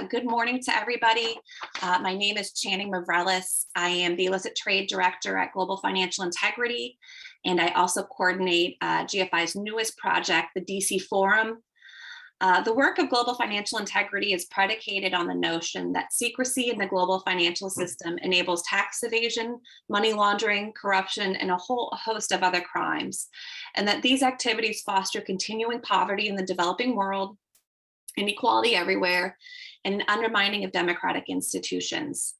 Good morning to everybody. My name is Channing Mavrelis. I am the Illicit Trade Director at Global Financial Integrity, and I also coordinate GFI's newest project, the DC Forum. The work of Global Financial Integrity is predicated on the notion that secrecy in the global financial system enables tax evasion, money laundering, corruption, and a whole host of other crimes, and that these activities foster continuing poverty in the developing world, inequality everywhere, and an undermining of democratic institutions.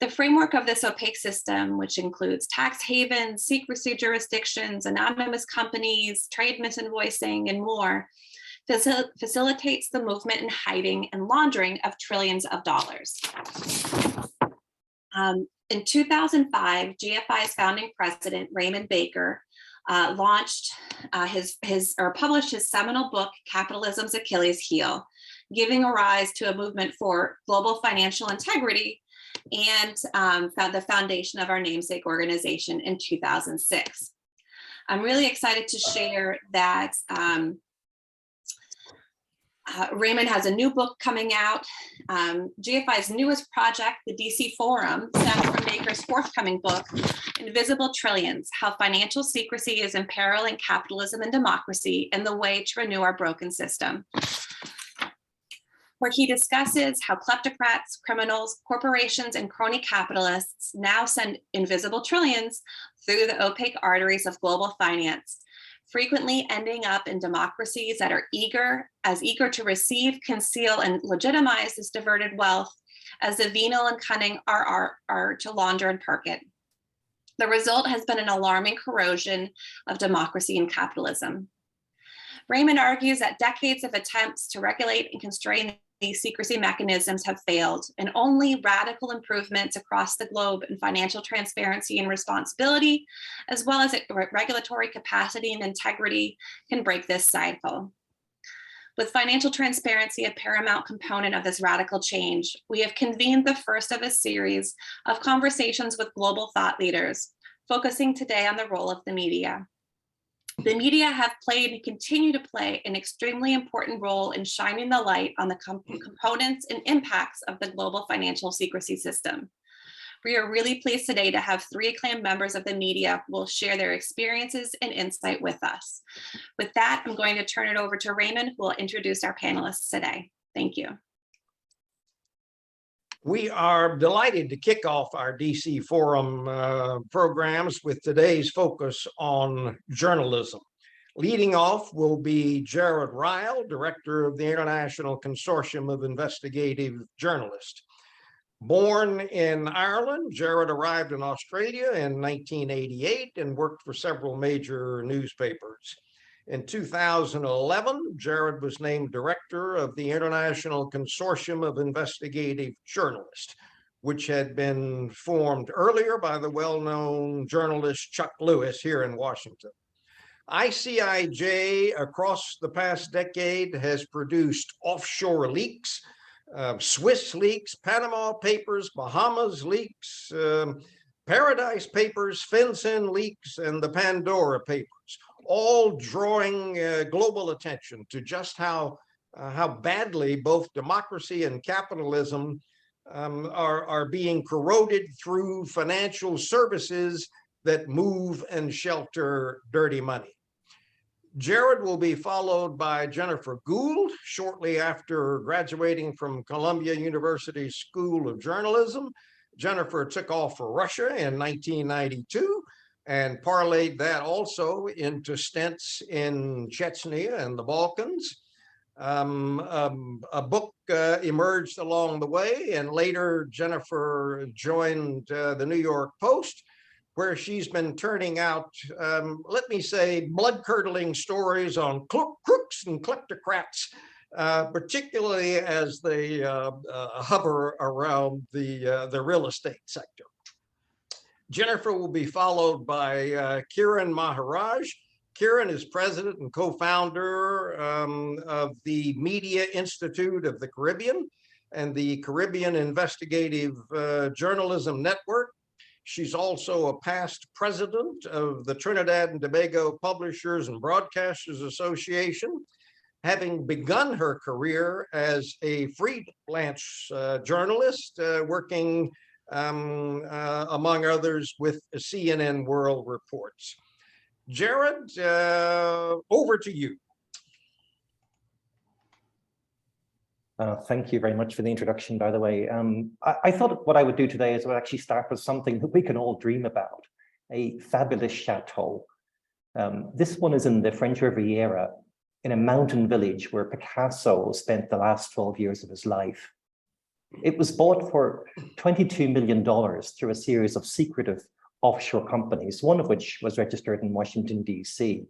The framework of this opaque system, which includes tax havens, secrecy jurisdictions, anonymous companies, trade misinvoicing, and more, facilitates the movement in hiding and laundering of trillions of dollars. In 2005, GFI's founding president, Raymond Baker, published his seminal book, Capitalism's Achilles Heel, giving a rise to a movement for global financial integrity and found the foundation of our namesake organization in 2006. I'm really excited to share that Raymond has a new book coming out. GFI's newest project, the DC Forum, stems from Baker's forthcoming book, Invisible Trillions: How Financial Secrecy is Imperiling Capitalism and Democracy and the Way to Renew Our Broken System, where he discusses how kleptocrats, criminals, corporations, and crony capitalists now send invisible trillions through the opaque arteries of global finance, frequently ending up in democracies that are eager to receive, conceal, and legitimize this diverted wealth as the venal and cunning are to launder and perk it. The result has been an alarming corrosion of democracy and capitalism. Raymond argues that decades of attempts to regulate and constrain these secrecy mechanisms have failed, and only radical improvements across the globe in financial transparency and responsibility, as well as regulatory capacity and integrity, can break this cycle. With financial transparency a paramount component of this radical change, we have convened the first of a series of conversations with global thought leaders, focusing today on the role of the media. The media have played and continue to play an extremely important role in shining the light on the components and impacts of the global financial secrecy system. We are really pleased today to have three acclaimed members of the media who will share their experiences and insight with us. With that, I'm going to turn it over to Raymond, who will introduce our panelists today. Thank you. We are delighted to kick off our DC Forum programs with today's focus on journalism. Leading off will be Gerard Ryle, Director of the International Consortium of Investigative Journalists. Born in Ireland, Gerard arrived in Australia in 1988 and worked for several major newspapers. In 2011, Gerard was named director of the International Consortium of Investigative Journalists, which had been formed earlier by the well-known journalist Chuck Lewis here in Washington. ICIJ across the past decade has produced offshore leaks, Swiss leaks, Panama Papers, Bahamas leaks, Paradise Papers, FinCEN leaks, and the Pandora Papers, all drawing global attention to just how badly both democracy and capitalism are being corroded through financial services that move and shelter dirty money. Gerard will be followed by Jennifer Gould shortly after graduating from Columbia University School of Journalism. Jennifer took off for Russia in 1992 and parlayed that also into stints in Chechnya and the Balkans. A book emerged along the way, and later Jennifer joined the New York Post, where she's been turning out, let me say, blood-curdling stories on crooks and kleptocrats, particularly as they hover around the real estate sector. Jennifer will be followed by Kiran Maharaj. Kiran is president and co-founder of the Media Institute of the Caribbean and the Caribbean Investigative Journalism Network. She's also a past president of the Trinidad and Tobago Publishers and Broadcasters Association. having begun her career as a freelance journalist, working among others with CNN World Reports. Gerard, over to you. Thank you very much for the introduction, by the way. I thought what I would do today is I would actually start with something that we can all dream about, a fabulous chateau. This one is in the French Riviera, in a mountain village where Picasso spent the last 12 years of his life. It was bought for $22 million through a series of secretive offshore companies, one of which was registered in Washington, D.C.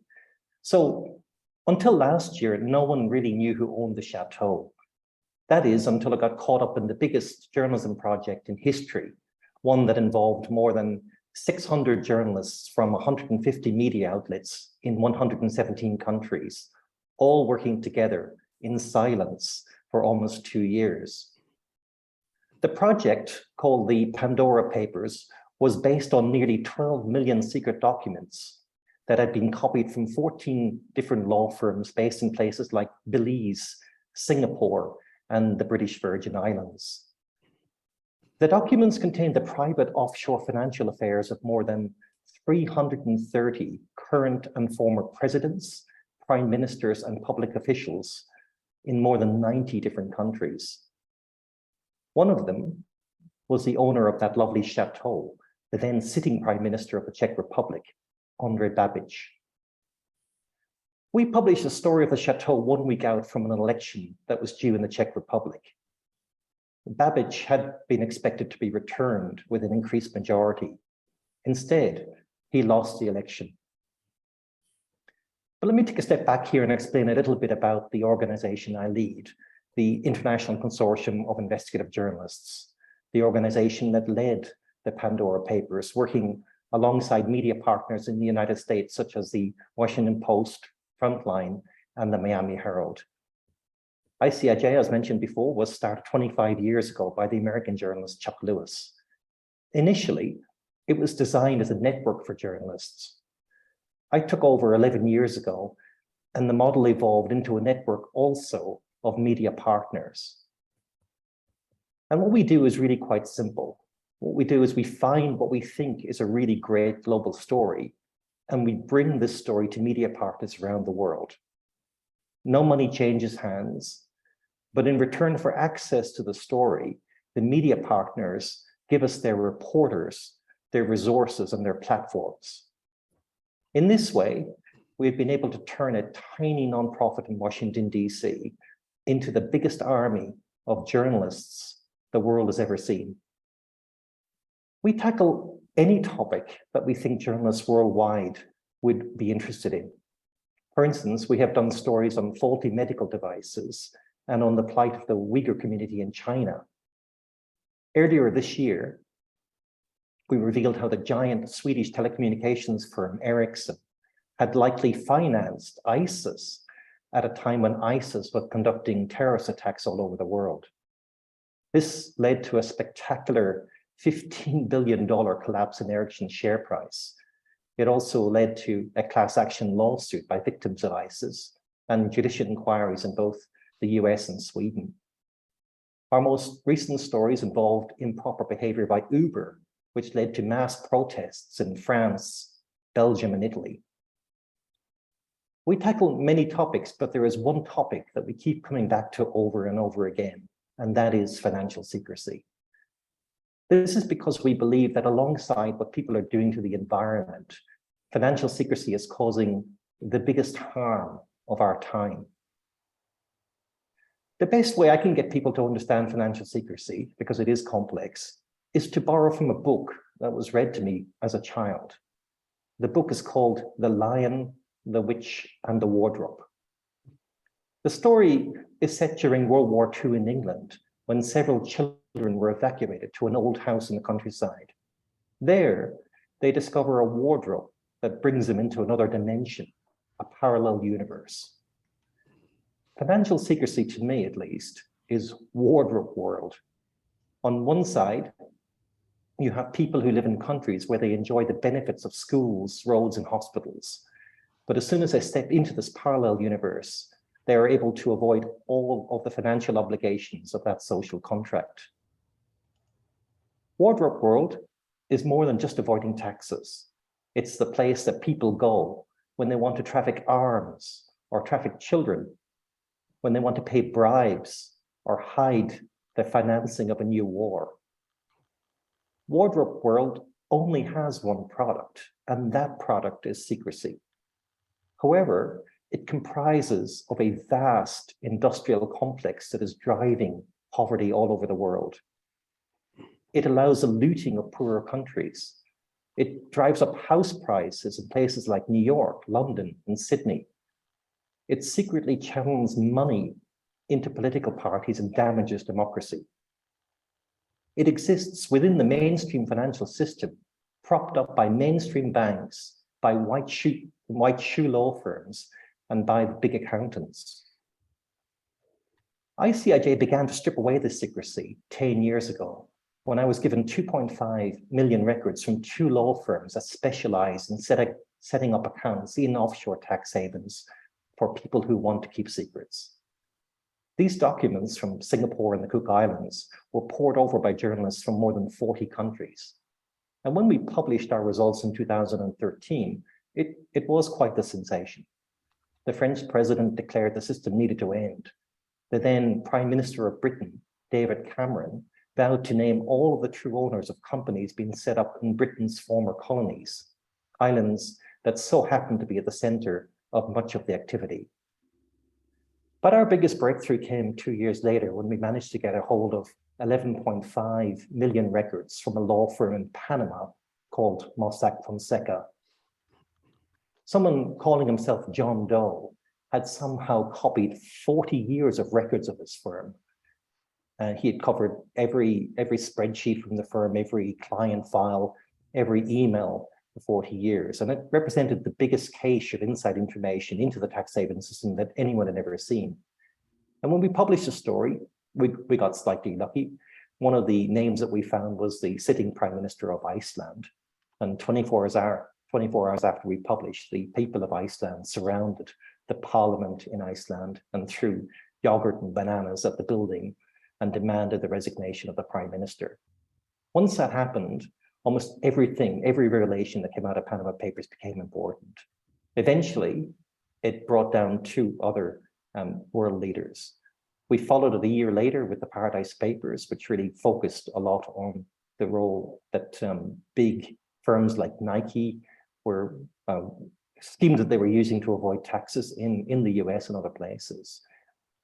So until last year, no one really knew who owned the chateau. That is, until it got caught up in the biggest journalism project in history, one that involved more than 600 journalists from 150 media outlets in 117 countries, all working together in silence for almost 2 years. The project, called the Pandora Papers, was based on nearly 12 million secret documents that had been copied from 14 different law firms based in places like Belize, Singapore, and the British Virgin Islands. The documents contained the private offshore financial affairs of more than 330 current and former presidents, prime ministers, and public officials in more than 90 different countries. One of them was the owner of that lovely chateau, the then sitting prime minister of the Czech Republic, Andrej Babiš. We published a story of the chateau 1 week out from an election that was due in the Czech Republic. Babiš had been expected to be returned with an increased majority. Instead, he lost the election. But let me take a step back here and explain a little bit about the organization I lead, the International Consortium of Investigative Journalists, the organization that led the Pandora Papers, working alongside media partners in the United States, such as the Washington Post, Frontline, and the Miami Herald. ICIJ, as mentioned before, was started 25 years ago by the American journalist Chuck Lewis. Initially, it was designed as a network for journalists. I took over 11 years ago, and the model evolved into a network also of media partners. And what we do is really quite simple. What we do is we find what we think is a really great global story, and we bring this story to media partners around the world. No money changes hands, but in return for access to the story, the media partners give us their reporters, their resources, and their platforms. In this way, we've been able to turn a tiny nonprofit in Washington, D.C. into the biggest army of journalists the world has ever seen. We tackle any topic that we think journalists worldwide would be interested in. For instance, we have done stories on faulty medical devices and on the plight of the Uyghur community in China. Earlier this year, we revealed how the giant Swedish telecommunications firm Ericsson had likely financed ISIS at a time when ISIS was conducting terrorist attacks all over the world. This led to a spectacular $15 billion collapse in Ericsson's share price. It also led to a class action lawsuit by victims of ISIS and judicial inquiries in both the US and Sweden. Our most recent stories involved improper behavior by Uber, which led to mass protests in France, Belgium, and Italy. We tackle many topics, but there is one topic that we keep coming back to over and over again, and that is financial secrecy. This is because we believe that alongside what people are doing to the environment, financial secrecy is causing the biggest harm of our time. The best way I can get people to understand financial secrecy, because it is complex, is to borrow from a book that was read to me as a child. The book is called The Lion, the Witch, and the Wardrobe. The story is set during World War II in England, when several children were evacuated to an old house in the countryside. There, they discover a wardrobe that brings them into another dimension, a parallel universe. Financial secrecy, to me at least, is wardrobe world. On one side, you have people who live in countries where they enjoy the benefits of schools, roads, and hospitals. But as soon as they step into this parallel universe, they are able to avoid all of the financial obligations of that social contract. Wardrobe World is more than just avoiding taxes. It's the place that people go when they want to traffic arms or traffic children, when they want to pay bribes or hide the financing of a new war. Wardrobe World only has one product, and that product is secrecy. However, it comprises of a vast industrial complex that is driving poverty all over the world. It allows the looting of poorer countries. It drives up house prices in places like New York, London, and Sydney. It secretly channels money into political parties and damages democracy. It exists within the mainstream financial system, propped up by mainstream banks, by white shoe law firms, and by the big accountants. ICIJ began to strip away this secrecy 10 years ago, when I was given 2.5 million records from 2 law firms that specialize in setting up accounts in offshore tax havens for people who want to keep secrets. These documents from Singapore and the Cook Islands were pored over by journalists from more than 40 countries. And when we published our results in 2013, it was quite the sensation. The French president declared the system needed to end. The then Prime Minister of Britain, David Cameron, vowed to name all of the true owners of companies being set up in Britain's former colonies, islands that so happened to be at the center of much of the activity. But our biggest breakthrough came 2 years later when we managed to get a hold of 11.5 million records from a law firm in Panama called Mossack Fonseca. Someone calling himself John Doe had somehow copied 40 years of records of his firm. He had covered every spreadsheet from the firm, every client file, every email for 40 years. And it represented the biggest cache of inside information into the tax haven system that anyone had ever seen. And when we published the story, we got slightly lucky. One of the names that we found was the sitting Prime Minister of Iceland. And 24 hours after we published, the people of Iceland surrounded the parliament in Iceland and threw yogurt and bananas at the building and demanded the resignation of the Prime Minister. Once that happened, almost everything, every revelation that came out of Panama Papers became important. Eventually, it brought down 2 other world leaders. We followed it a year later with the Paradise Papers, which really focused a lot on the role that big firms like Nike were, schemes that they were using to avoid taxes in the US and other places.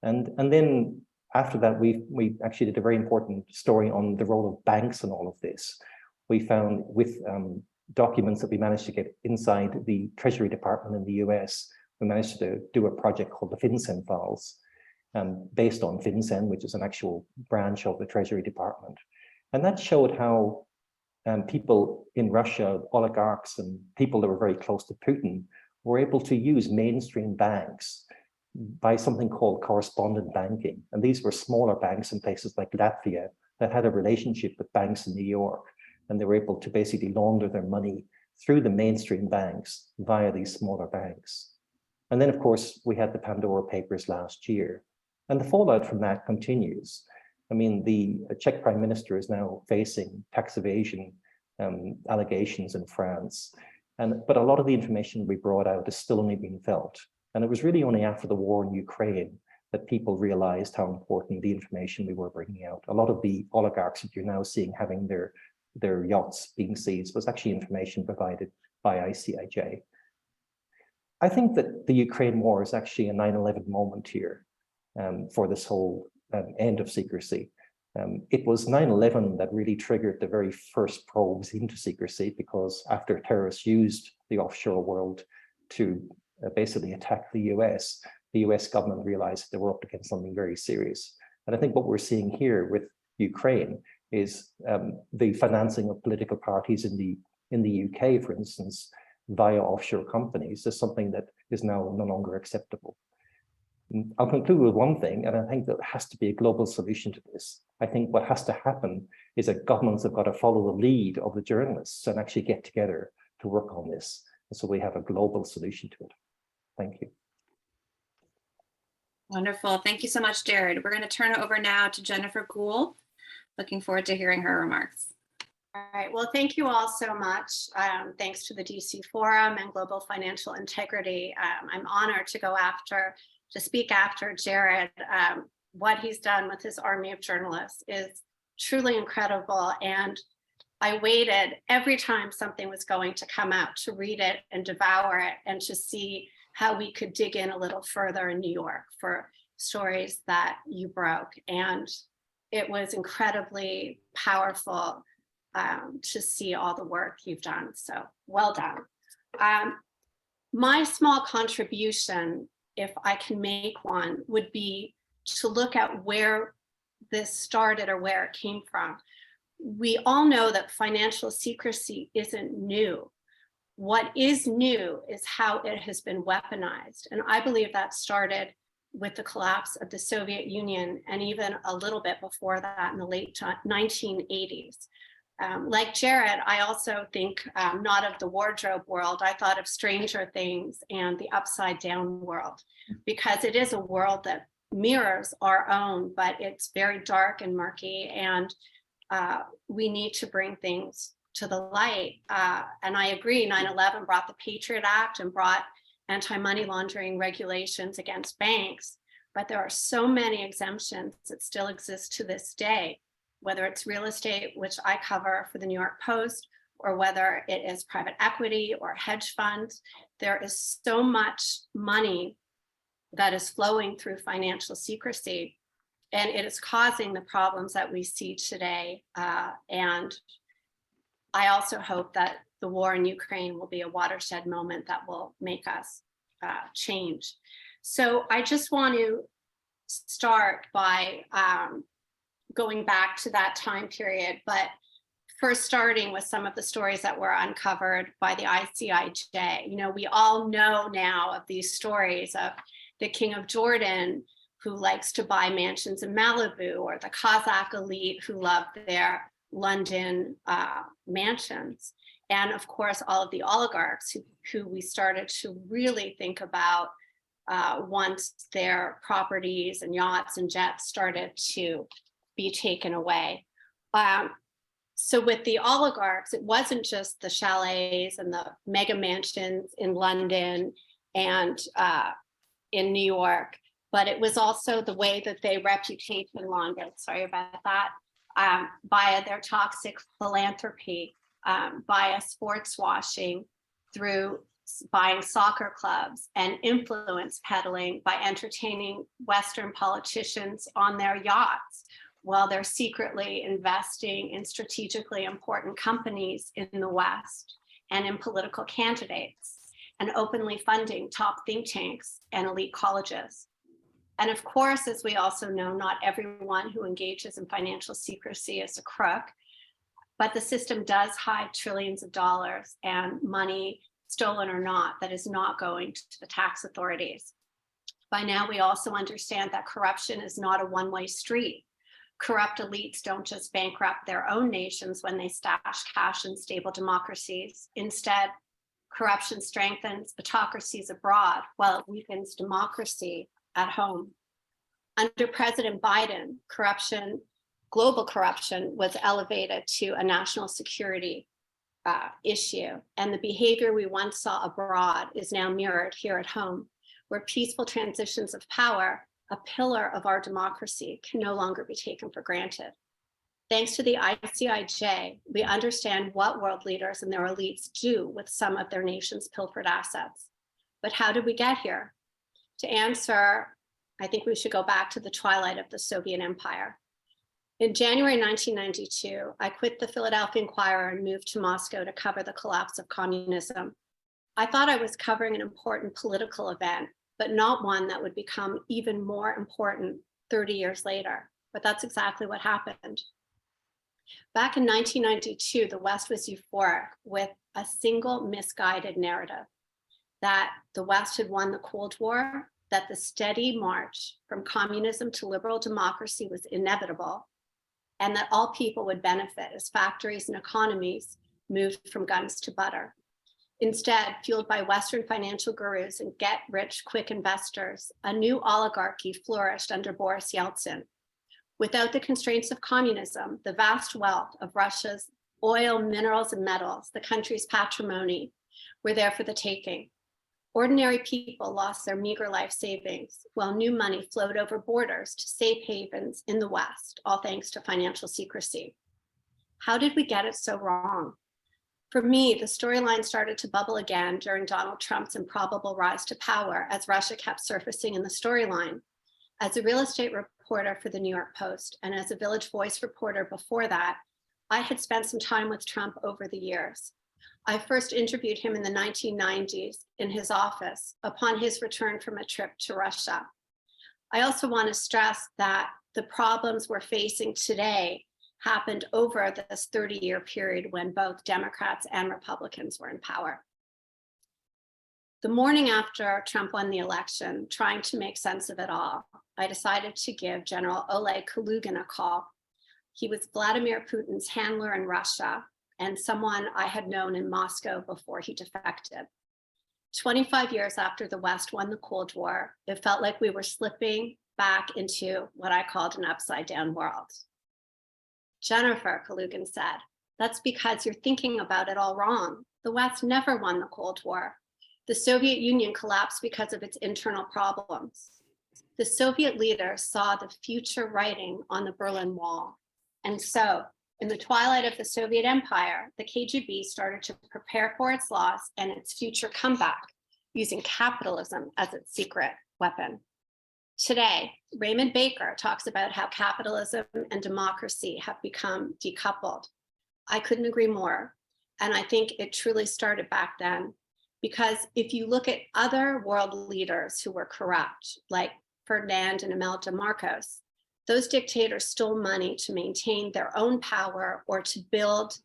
And then after that, we actually did a very important story on the role of banks in all of this. We found with documents that we managed to get inside the Treasury Department in the US, we managed to do a project called the FinCEN files, based on FinCEN, which is an actual branch of the Treasury Department. And that showed how people in Russia, oligarchs and people that were very close to Putin, were able to use mainstream banks by something called correspondent banking. And these were smaller banks in places like Latvia that had a relationship with banks in New York. And they were able to basically launder their money through the mainstream banks via these smaller banks. And then, of course, we had the Pandora Papers last year. And the fallout from that continues. I mean, the Czech Prime Minister is now facing tax evasion allegations in France. But a lot of the information we brought out is still only being felt. And it was really only after the war in Ukraine that people realized how important the information we were bringing out. A lot of the oligarchs that you're now seeing having their yachts being seized was actually information provided by ICIJ. I think that the Ukraine war is actually a 9/11 moment here for this whole end of secrecy. It was 9/11 that really triggered the very first probes into secrecy, because after terrorists used the offshore world to basically attack the US government realized they were up against something very serious. And I think what we're seeing here with Ukraine is the financing of political parties in the UK, for instance, via offshore companies, is something that is now no longer acceptable. I'll conclude with one thing, and I think there has to be a global solution to this. I think what has to happen is that governments have got to follow the lead of the journalists and actually get together to work on this. And so we have a global solution to it. Thank you. Wonderful. Thank you so much, Jared. We're going to turn it over now to Jennifer Gould. Looking forward to hearing her remarks. All right, well, thank you all so much. Thanks to the DC Forum and Global Financial Integrity. I'm honored to speak after Jared. What he's done with his army of journalists is truly incredible. And I waited every time something was going to come out to read it and devour it and to see how we could dig in a little further in New York for stories that you broke. And it was incredibly powerful to see all the work you've done. So well done. My small contribution, if I can make one, would be to look at where this started or where it came from. We all know that financial secrecy isn't new. What is new is how it has been weaponized. And I believe that started with the collapse of the Soviet Union and even a little bit before that in the late 1980s. Like Jared, I also think not of the wardrobe world. I thought of Stranger Things and the Upside Down world, because it is a world that mirrors our own, but it's very dark and murky, and we need to bring things to the light. And I agree, 9/11 brought the Patriot Act and brought anti-money laundering regulations against banks, but there are so many exemptions that still exist to this day, whether it's real estate, which I cover for the New York Post, or whether it is private equity or hedge funds. There is so much money that is flowing through financial secrecy, and it is causing the problems that we see today. And I also hope that the war in Ukraine will be a watershed moment that will make us change. So I just want to start by going back to that time period, but first starting with some of the stories that were uncovered by the ICIJ. You know, we all know now of these stories of the King of Jordan, who likes to buy mansions in Malibu, or the Kazakh elite who love their London mansions. And of course, all of the oligarchs who we started to really think about once their properties and yachts and jets started to be taken away. So with the oligarchs, it wasn't just the chalets and the mega mansions in London and in New York, but it was also the way that they reputation laundered, sorry about that, via their toxic philanthropy, via sports washing, through buying soccer clubs, and influence peddling by entertaining Western politicians on their yachts while they're secretly investing in strategically important companies in the West and in political candidates, and openly funding top think tanks and elite colleges. And of course, as we also know, not everyone who engages in financial secrecy is a crook, but the system does hide trillions of dollars and money, stolen or not, that is not going to the tax authorities. By now, we also understand that corruption is not a one-way street. Corrupt elites don't just bankrupt their own nations when they stash cash in stable democracies. Instead, corruption strengthens autocracies abroad while it weakens democracy at home. Under President Biden, global corruption was elevated to a national security issue. And the behavior we once saw abroad is now mirrored here at home, where peaceful transitions of power, a pillar of our democracy, can no longer be taken for granted. Thanks to the ICIJ, we understand what world leaders and their elites do with some of their nation's pilfered assets. But how did we get here? To answer, I think we should go back to the twilight of the Soviet Empire. In January 1992, I quit the Philadelphia Inquirer and moved to Moscow to cover the collapse of communism. I thought I was covering an important political event, but not one that would become even more important 30 years later. But that's exactly what happened. Back in 1992, the West was euphoric with a single misguided narrative that the West had won the Cold War, that the steady march from communism to liberal democracy was inevitable, and that all people would benefit as factories and economies moved from guns to butter. Instead, fueled by Western financial gurus and get-rich-quick investors, a new oligarchy flourished under Boris Yeltsin. Without the constraints of communism, the vast wealth of Russia's oil, minerals, and metals, the country's patrimony, were there for the taking. Ordinary people lost their meager life savings, while new money flowed over borders to safe havens in the West, all thanks to financial secrecy. How did we get it so wrong? For me, the storyline started to bubble again during Donald Trump's improbable rise to power as Russia kept surfacing in the storyline. As a real estate reporter for the New York Post and as a Village Voice reporter before that, I had spent some time with Trump over the years. I first interviewed him in the 1990s in his office upon his return from a trip to Russia. I also want to stress that the problems we're facing today happened over this 30-year period when both Democrats and Republicans were in power. The morning after Trump won the election, trying to make sense of it all, I decided to give General Oleg Kalugin a call. He was Vladimir Putin's handler in Russia and someone I had known in Moscow before he defected. 25 years after the West won the Cold War, it felt like we were slipping back into what I called an upside down world. Jennifer, Kalugin said, that's because you're thinking about it all wrong. The West never won the Cold War. The Soviet Union collapsed because of its internal problems. The Soviet leaders saw the future writing on the Berlin Wall. And so, in the twilight of the Soviet Empire, the KGB started to prepare for its loss and its future comeback, using capitalism as its secret weapon. Today, Raymond Baker talks about how capitalism and democracy have become decoupled. I couldn't agree more. And I think it truly started back then, because if you look at other world leaders who were corrupt, like Ferdinand and Imelda Marcos, those dictators stole money to maintain their own power or to build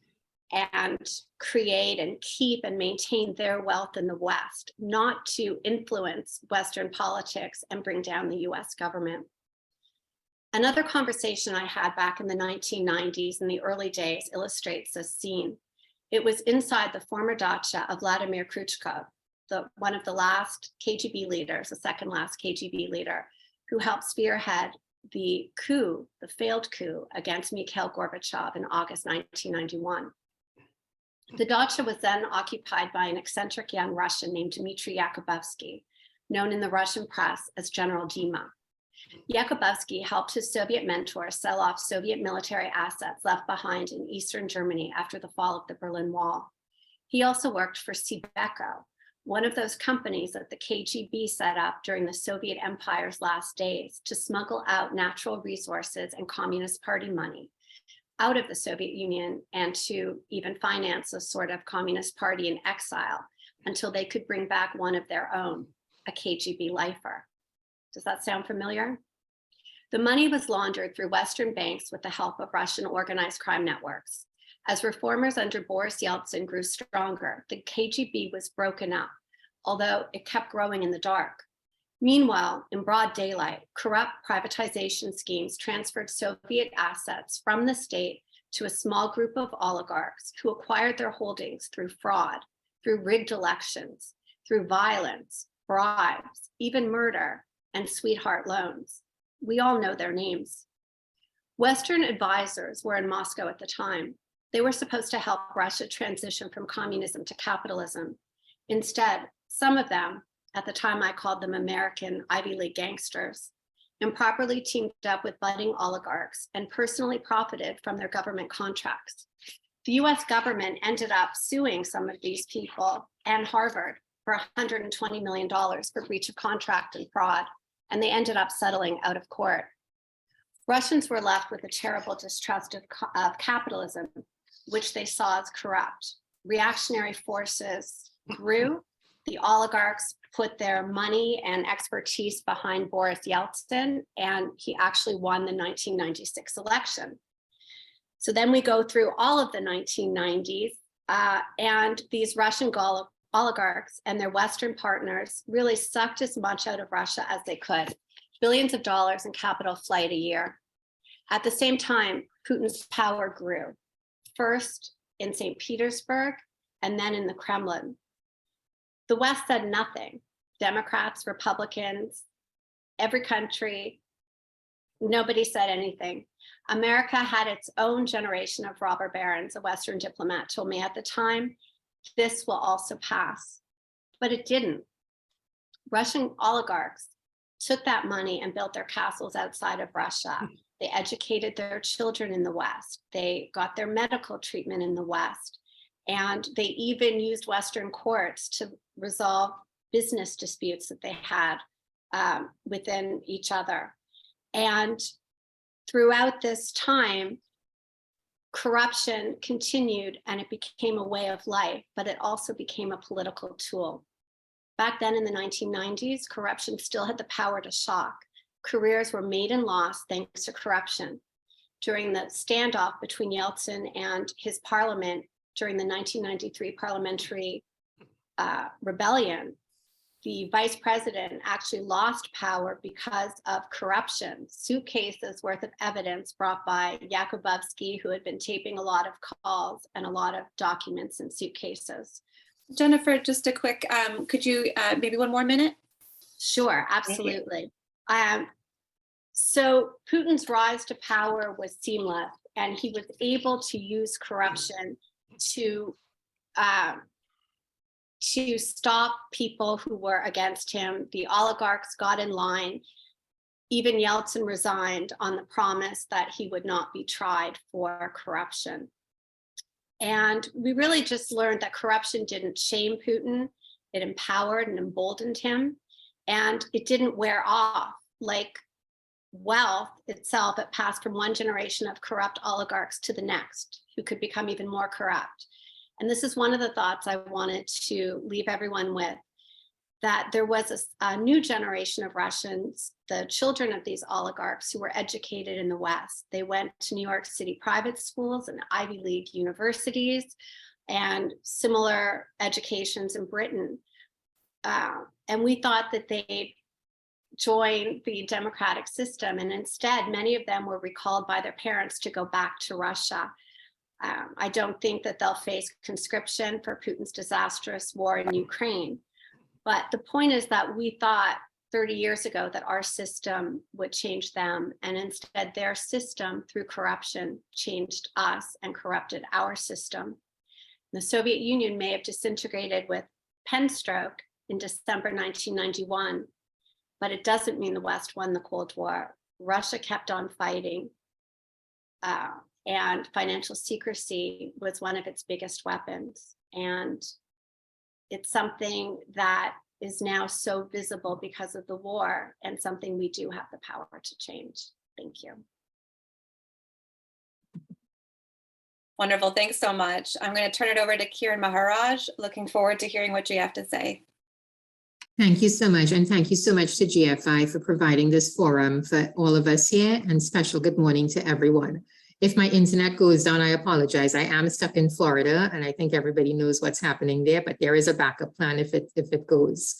and create and keep and maintain their wealth in the West, not to influence Western politics and bring down the US government. Another conversation I had back in the 1990s in the early days illustrates this scene. It was inside the former dacha of Vladimir Khrushchev, one of the last KGB leaders, the second last KGB leader, who helped spearhead the coup, the failed coup against Mikhail Gorbachev in August 1991. The dacha was then occupied by an eccentric young Russian named Dmitry Yakubovsky, known in the Russian press as General Dima. Yakubovsky helped his Soviet mentor sell off Soviet military assets left behind in Eastern Germany after the fall of the Berlin Wall. He also worked for Sibeko, one of those companies that the KGB set up during the Soviet Empire's last days to smuggle out natural resources and Communist Party money out of the Soviet Union and to even finance a sort of Communist Party in exile until they could bring back one of their own, a KGB lifer. Does that sound familiar? The money was laundered through Western banks with the help of Russian organized crime networks. As reformers under Boris Yeltsin grew stronger, the KGB was broken up, although it kept growing in the dark. Meanwhile, in broad daylight, corrupt privatization schemes transferred Soviet assets from the state to a small group of oligarchs who acquired their holdings through fraud, through rigged elections, through violence, bribes, even murder, and sweetheart loans. We all know their names. Western advisors were in Moscow at the time. They were supposed to help Russia transition from communism to capitalism. Instead, some of them, at the time I called them American Ivy League gangsters, improperly teamed up with budding oligarchs and personally profited from their government contracts. The US government ended up suing some of these people and Harvard for $120 million for breach of contract and fraud, and they ended up settling out of court. Russians were left with a terrible distrust of capitalism, which they saw as corrupt. Reactionary forces grew. The oligarchs put their money and expertise behind Boris Yeltsin, and he actually won the 1996 election. So then we go through all of the 1990s, and these Russian oligarchs and their Western partners really sucked as much out of Russia as they could, billions of dollars in capital flight a year. At the same time, Putin's power grew, first in St. Petersburg and then in the Kremlin. The West said nothing. Democrats, Republicans, every country, nobody said anything. America had its own generation of robber barons. A Western diplomat told me at the time, this will also pass. But it didn't. Russian oligarchs took that money and built their castles outside of Russia. They educated their children in the West. They got their medical treatment in the West. And they even used Western courts to resolve business disputes that they had within each other. And throughout this time, corruption continued and it became a way of life, but it also became a political tool. Back then in the 1990s, corruption still had the power to shock. Careers were made and lost thanks to corruption. During the standoff between Yeltsin and his parliament during the 1993 parliamentary rebellion, the vice president actually lost power because of corruption. Suitcases worth of evidence brought by Yakubovsky, who had been taping a lot of calls and a lot of documents in suitcases. Jennifer, just a quick, could you maybe one more minute? Sure, absolutely. So Putin's rise to power was seamless, and he was able to use corruption to stop people who were against him. The oligarchs got in line. Even Yeltsin resigned on the promise that he would not be tried for corruption. And we really just learned that corruption didn't shame Putin. It empowered and emboldened him. And it didn't wear off. Like wealth itself, it passed from one generation of corrupt oligarchs to the next, who could become even more corrupt. And this is one of the thoughts I wanted to leave everyone with, that there was a new generation of Russians, the children of these oligarchs, who were educated in the West. They went to New York City private schools and Ivy League universities and similar educations in Britain. And we thought that they'd join the democratic system. And instead, many of them were recalled by their parents to go back to Russia. I don't think that they'll face conscription for Putin's disastrous war in Ukraine. But the point is that we thought 30 years ago that our system would change them. And instead, their system, through corruption, changed us and corrupted our system. The Soviet Union may have disintegrated with pen stroke in December 1991, but it doesn't mean the West won the Cold War. Russia kept on fighting. And financial secrecy was one of its biggest weapons. And it's something that is now so visible because of the war, and something we do have the power to change. Thank you. Wonderful, thanks so much. I'm going to turn it over to Kiran Maharaj. Looking forward to hearing what you have to say. Thank you so much. And thank you so much to GFI for providing this forum for all of us here, and special good morning to everyone. If my internet goes down, I apologize. I am stuck in Florida, and I think everybody knows what's happening there, but there is a backup plan if it goes.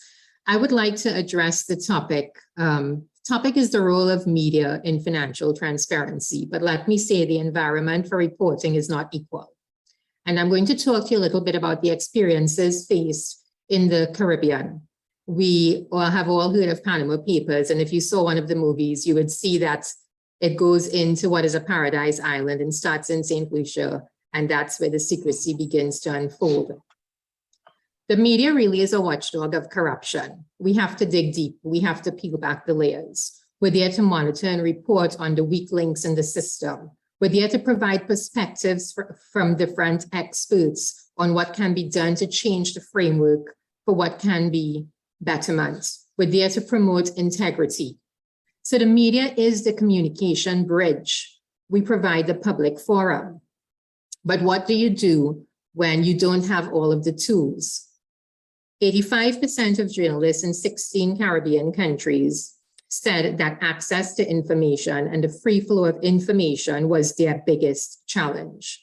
I would like to address the topic. Topic is the role of media in financial transparency, but let me say the environment for reporting is not equal. And I'm going to talk to you a little bit about the experiences faced in the Caribbean. We all have heard of Panama Papers, and if you saw one of the movies, you would see that it goes into what is a paradise island and starts in St. Lucia, and that's where the secrecy begins to unfold. The media really is a watchdog of corruption. We have to dig deep. We have to peel back the layers. We're there to monitor and report on the weak links in the system. We're there to provide perspectives from different experts on what can be done to change the framework for what can be betterment. We're there to promote integrity. So the media is the communication bridge. We provide the public forum. But what do you do when you don't have all of the tools? 85% of journalists in 16 Caribbean countries said that access to information and the free flow of information was their biggest challenge.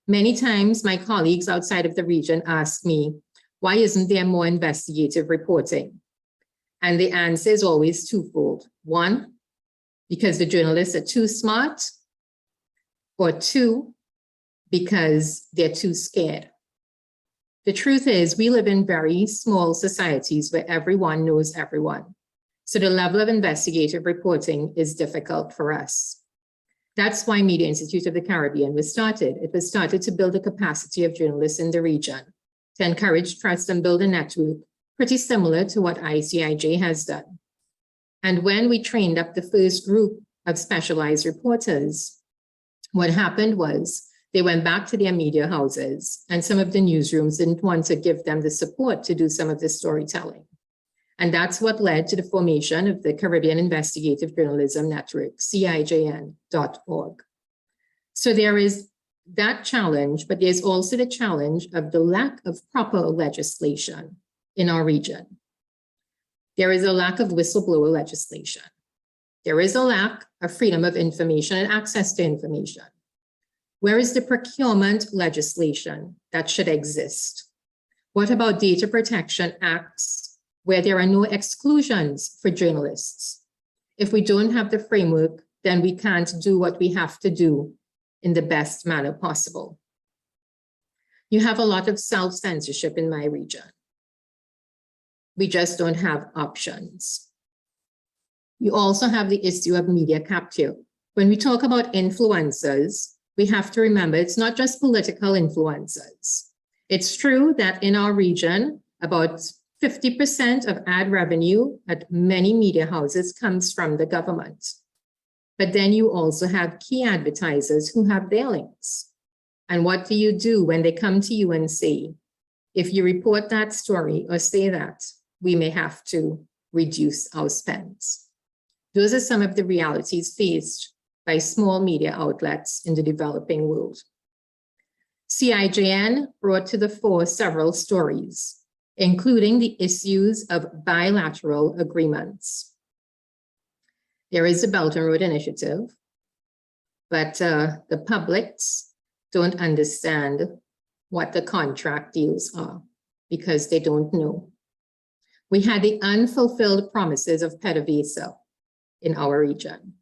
Many times, my colleagues outside of the region ask me, why isn't there more investigative reporting? And the answer is always twofold. One, because the journalists are too smart, or two, because they're too scared. The truth is, we live in very small societies where everyone knows everyone. So the level of investigative reporting is difficult for us. That's why Media Institute of the Caribbean was started. It was started to build the capacity of journalists in the region, to encourage trust and build a network pretty similar to what ICIJ has done. And when we trained up the first group of specialized reporters, what happened was they went back to their media houses, and some of the newsrooms didn't want to give them the support to do some of the storytelling. And that's what led to the formation of the Caribbean Investigative Journalism Network, CIJN.org. So there is that challenge, but there's also the challenge of the lack of proper legislation in our region. There is a lack of whistleblower legislation. There is a lack of freedom of information and access to information. Where is the procurement legislation that should exist? What about data protection acts where there are no exclusions for journalists? If we don't have the framework, then we can't do what we have to do in the best manner possible. You have a lot of self-censorship in my region. We just don't have options. You also have the issue of media capture. When we talk about influencers, we have to remember it's not just political influencers. It's true that in our region, about 50% of ad revenue at many media houses comes from the government. But then you also have key advertisers who have their links. And what do you do when they come to you and say, if you report that story or say that, we may have to reduce our spends? Those are some of the realities faced by small media outlets in the developing world. CIJN brought to the fore several stories, including the issues of bilateral agreements. There is a Belt and Road Initiative, but the publics don't understand what the contract deals are because they don't know. We had the unfulfilled promises of PDVSA in our region.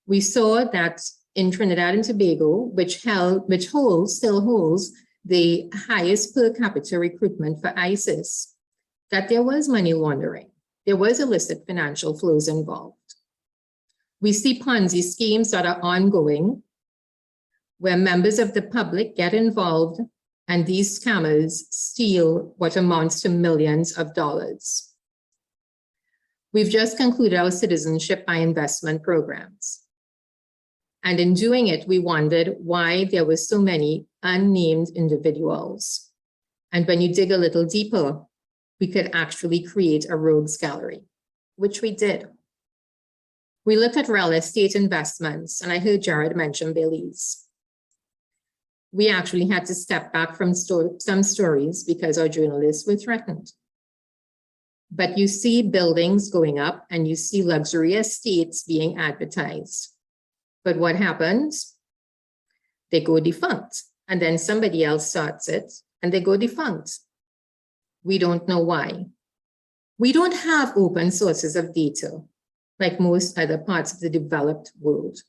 We saw that in Trinidad and Tobago, which still holds the highest per capita recruitment for ISIS, that there was money laundering. There was illicit financial flows involved. We see Ponzi schemes that are ongoing, where members of the public get involved and these scammers steal what amounts to millions of dollars. We've just concluded our citizenship by investment programs. And in doing it, we wondered why there were so many unnamed individuals. And when you dig a little deeper, we could actually create a rogues gallery, which we did. We looked at real estate investments, and I heard Gerard mention Belize. We actually had to step back from some stories because our journalists were threatened. But you see buildings going up and you see luxury estates being advertised. But what happens? They go defunct, and then somebody else starts it and they go defunct. We don't know why. We don't have open sources of data like most other parts of the developed world.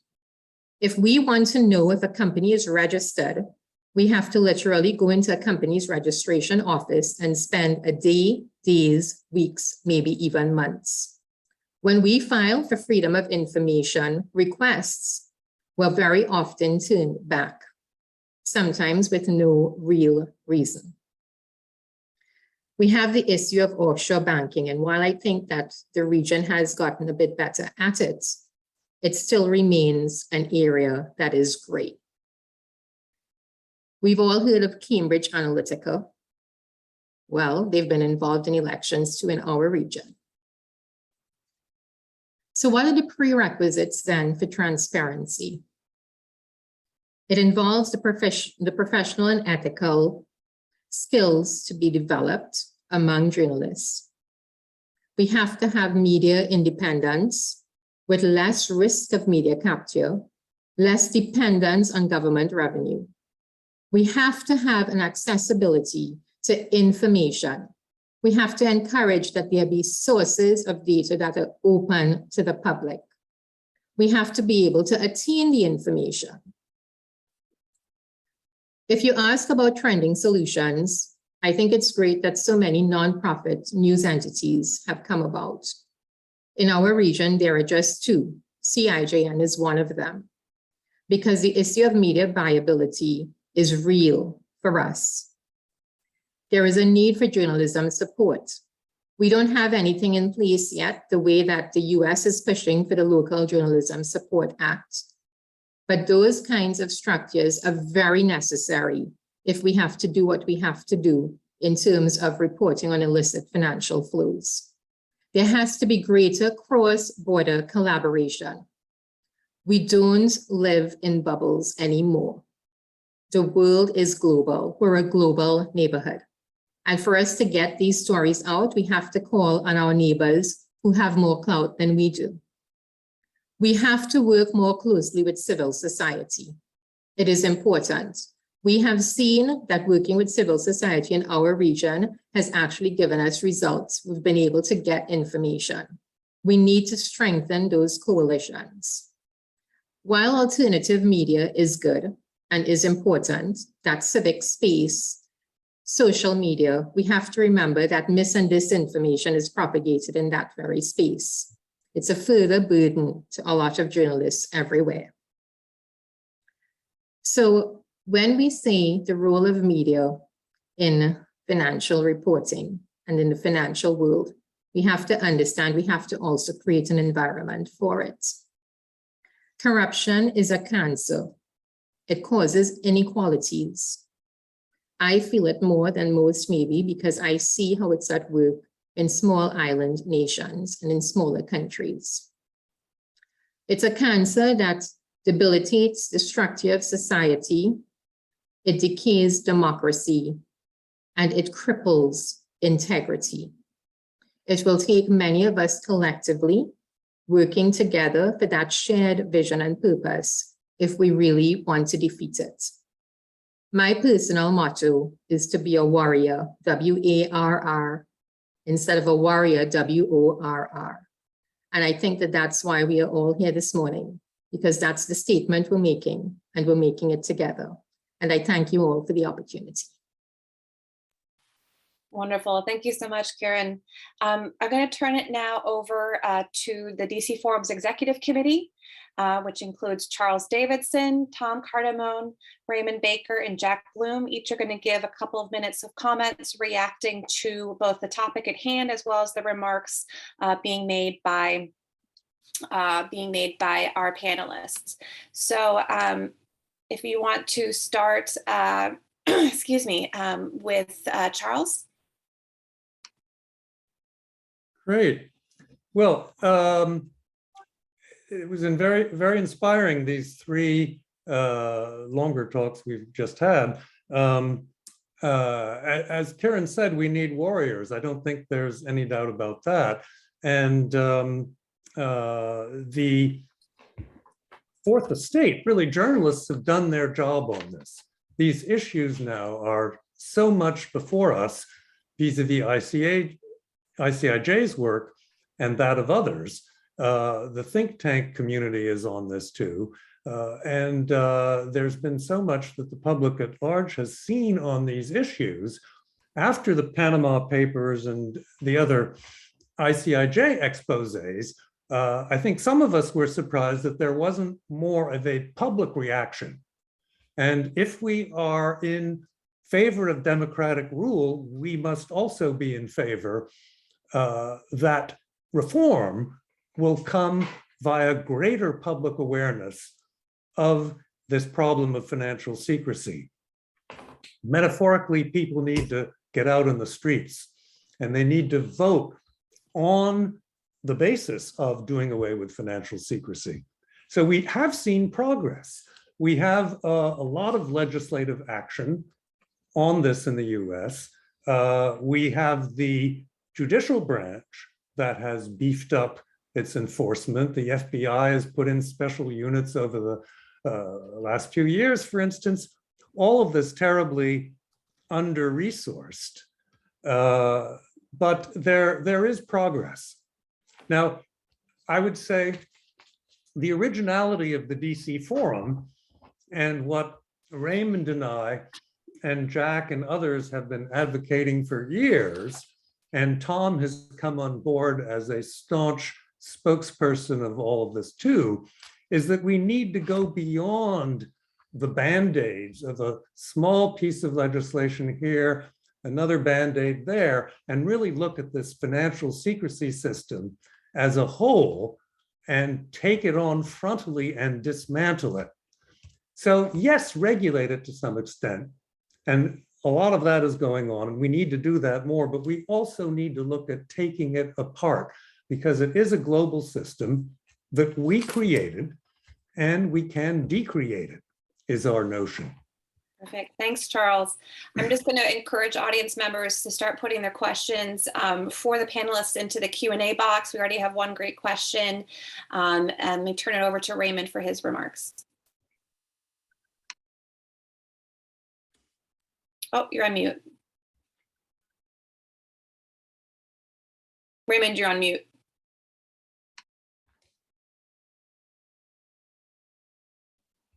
If we want to know if a company is registered, we have to literally go into a company's registration office and spend a day, days, weeks, maybe even months. When we file for freedom of information requests, we're very often turned back, sometimes with no real reason. We have the issue of offshore banking, and while I think that the region has gotten a bit better at it, it still remains an area that is gray. We've all heard of Cambridge Analytica. Well, they've been involved in elections too in our region. So what are the prerequisites then for transparency? It involves the professional and ethical skills to be developed among journalists. We have to have media independence with less risk of media capture, less dependence on government revenue. We have to have an accessibility to information. We have to encourage that there be sources of data that are open to the public. We have to be able to attain the information. If you ask about trending solutions, I think it's great that so many nonprofit news entities have come about. In our region, there are just two. CIJN is one of them, because the issue of media viability is real for us. There is a need for journalism support. We don't have anything in place yet, the way that the US is pushing for the Local Journalism Support Act. But those kinds of structures are very necessary if we have to do what we have to do in terms of reporting on illicit financial flows. There has to be greater cross-border collaboration. We don't live in bubbles anymore. The world is global. We're a global neighborhood. And for us to get these stories out, we have to call on our neighbors who have more clout than we do. We have to work more closely with civil society. It is important. We have seen that working with civil society in our region has actually given us results. We've been able to get information. We need to strengthen those coalitions. While alternative media is good and is important, that civic space, social media, we have to remember that mis and disinformation is propagated in that very space. It's a further burden to a lot of journalists everywhere. So when we say the role of media in financial reporting and in the financial world, we have to understand we have to also create an environment for it. Corruption is a cancer. It causes inequalities. I feel it more than most maybe because I see how it's at work in small island nations and in smaller countries. It's a cancer that debilitates the structure of society, it decays democracy, and it cripples integrity. It will take many of us collectively working together for that shared vision and purpose if we really want to defeat it. My personal motto is to be a warrior, W-A-R-R, instead of a warrior, W-O-R-R. And I think that that's why we are all here this morning, because that's the statement we're making, and we're making it together. And I thank you all for the opportunity. Wonderful. Thank you so much, Kiran. I'm going to turn it now over to the DC Forum's Executive Committee, which includes Charles Davidson, Tom Cardamone, Raymond Baker, and Jack Bloom. Each are going to give a couple of minutes of comments reacting to both the topic at hand as well as the remarks being made by our panelists. So if you want to start, excuse me, with Charles. Great. Well, it was very inspiring, these three longer talks we've just had. As Kiran said, we need warriors. I don't think there's any doubt about that. And the Fourth Estate, really, journalists have done their job on this. These issues now are so much before us vis-a-vis ICIJ's work and that of others. The think tank community is on this too. And there's been so much that the public at large has seen on these issues after the Panama Papers and the other ICIJ exposés. I think some of us were surprised that there wasn't more of a public reaction. And if we are in favor of democratic rule, we must also be in favor that reform will come via greater public awareness of this problem of financial secrecy. Metaphorically, people need to get out in the streets and they need to vote on the basis of doing away with financial secrecy. So we have seen progress. We have a lot of legislative action on this in the US. We have the judicial branch that has beefed up its enforcement. The FBI has put in special units over the last few years, for instance. All of this terribly under-resourced, but there is progress. Now, I would say the originality of the DC Forum and what Raymond and I and Jack and others have been advocating for years, and Tom has come on board as a staunch spokesperson of all of this too, is that we need to go beyond the band-aids of a small piece of legislation here, another band-aid there, and really look at this financial secrecy system as a whole and take it on frontally and dismantle it. So yes, regulate it to some extent. And a lot of that is going on, and we need to do that more, but we also need to look at taking it apart, because it is a global system that we created and we can decreate it, is our notion. Perfect. Thanks, Charles. I'm just going to encourage audience members to start putting their questions for the panelists into the Q&A box. We already have one great question, and let me turn it over to Raymond for his remarks. Oh, you're on mute. Raymond, you're on mute.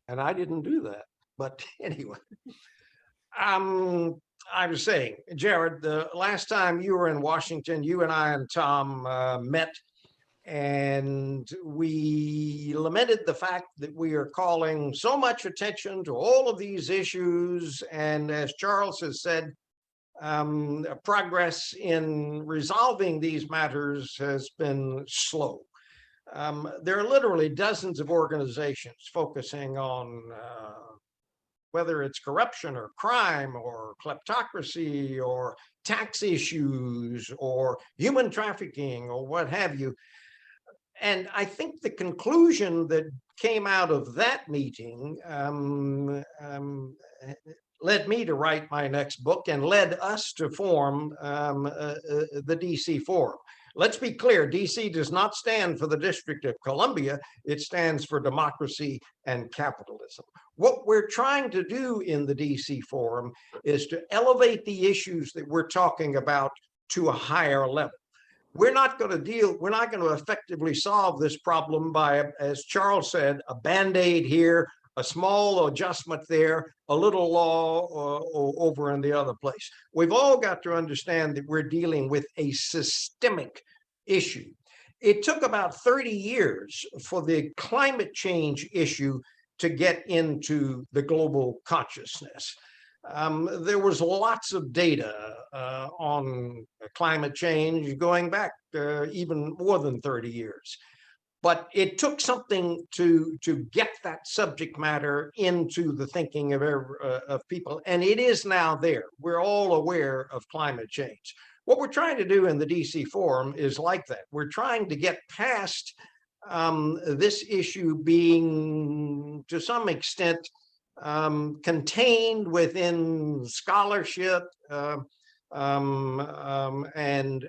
And I didn't do that. But anyway, I was saying, Gerard, the last time you were in Washington, you and I and Tom met, and we lamented the fact that we are calling so much attention to all of these issues. And as Charles has said, progress in resolving these matters has been slow. There are literally dozens of organizations focusing on whether it's corruption or crime or kleptocracy or tax issues or human trafficking or what have you. And I think the conclusion that came out of that meeting led me to write my next book and led us to form the DC Forum. Let's be clear, DC does not stand for the District of Columbia. It stands for democracy and capitalism. What we're trying to do in the DC Forum is to elevate the issues that we're talking about to a higher level. We're not going to effectively solve this problem by, as Charles said, a Band-Aid here, a small adjustment there, a little law over in the other place. We've all got to understand that we're dealing with a systemic issue. It took about 30 years for the climate change issue to get into the global consciousness. There was lots of data on climate change going back even more than 30 years. But it took something to get that subject matter into the thinking of people, and it is now there. We're all aware of climate change. What we're trying to do in the DC Forum is like that. We're trying to get past this issue being, to some extent, contained within scholarship, and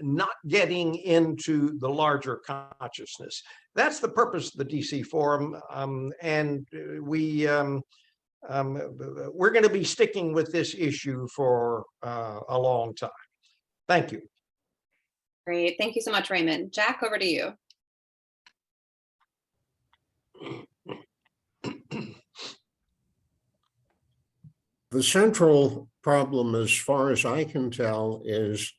not getting into the larger consciousness. That's the purpose of the DC Forum, and we're going to be sticking with this issue for a long time. Thank you. Great. Thank you so much, Raymond. Jack, over to you. The central problem, as far as I can tell, is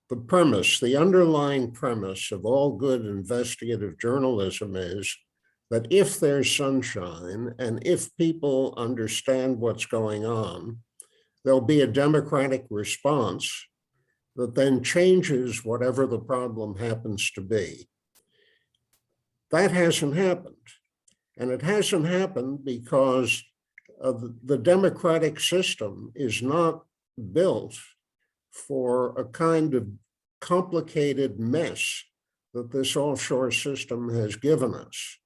the premise. The underlying premise of all good investigative journalism is that if there's sunshine and if people understand what's going on, there'll be a democratic response that then changes whatever the problem happens to be. That hasn't happened. And it hasn't happened because the democratic system is not built for a kind of complicated mess that this offshore system has given us.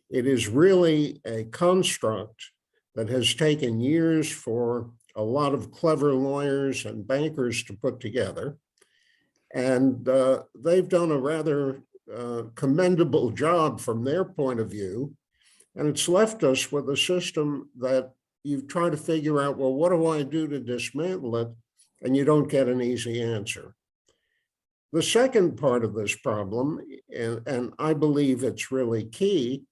It is really a construct that has taken years for a lot of clever lawyers and bankers to put together. And they've done a rather commendable job from their point of view. And it's left us with a system that you try to figure out, well, what do I do to dismantle it? And you don't get an easy answer. The second part of this problem, and I believe it's really key,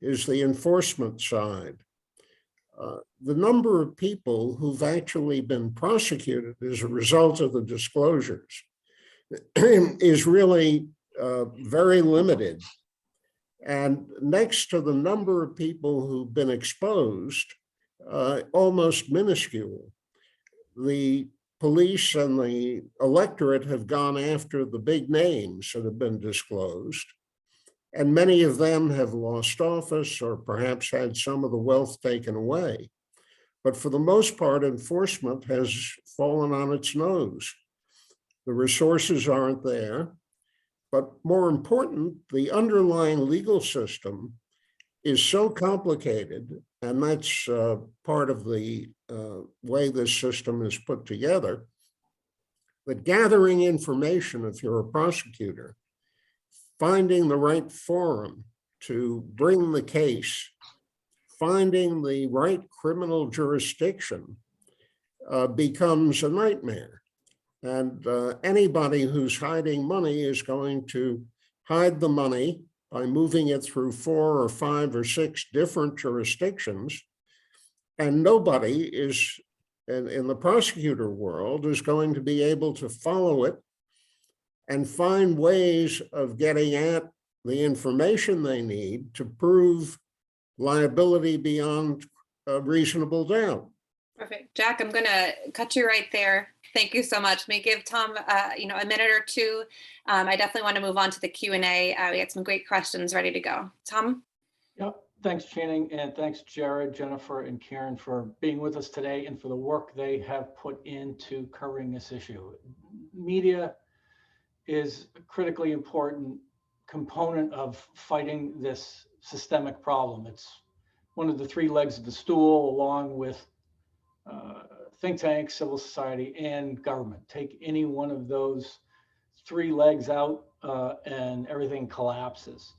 is the enforcement side. The number of people who've actually been prosecuted as a result of the disclosures is really very limited. And next to the number of people who've been exposed, almost minuscule. The police and the electorate have gone after the big names that have been disclosed, and many of them have lost office or perhaps had some of the wealth taken away. But for the most part, enforcement has fallen on its nose. The resources aren't there. But more important, the underlying legal system is so complicated, and that's part of the way this system is put together, that gathering information, if you're a prosecutor, finding the right forum to bring the case, finding the right criminal jurisdiction becomes a nightmare. And anybody who's hiding money is going to hide the money by moving it through 4 or 5 or 6 different jurisdictions. And nobody is, in the prosecutor world, is going to be able to follow it and find ways of getting at the information they need to prove liability beyond a reasonable doubt. Perfect. Jack, I'm going to cut you right there. Thank you so much. Let me give Tom, a minute or two. I definitely want to move on to the Q&A. We had some great questions ready to go. Tom? Yep. Thanks, Channing, and thanks, Jared, Jennifer, and Karen for being with us today and for the work they have put into covering this issue. Media is a critically important component of fighting this systemic problem. It's one of the 3 legs of the stool, along with think tanks, civil society, and government. Take any one of those 3 legs out and everything collapses.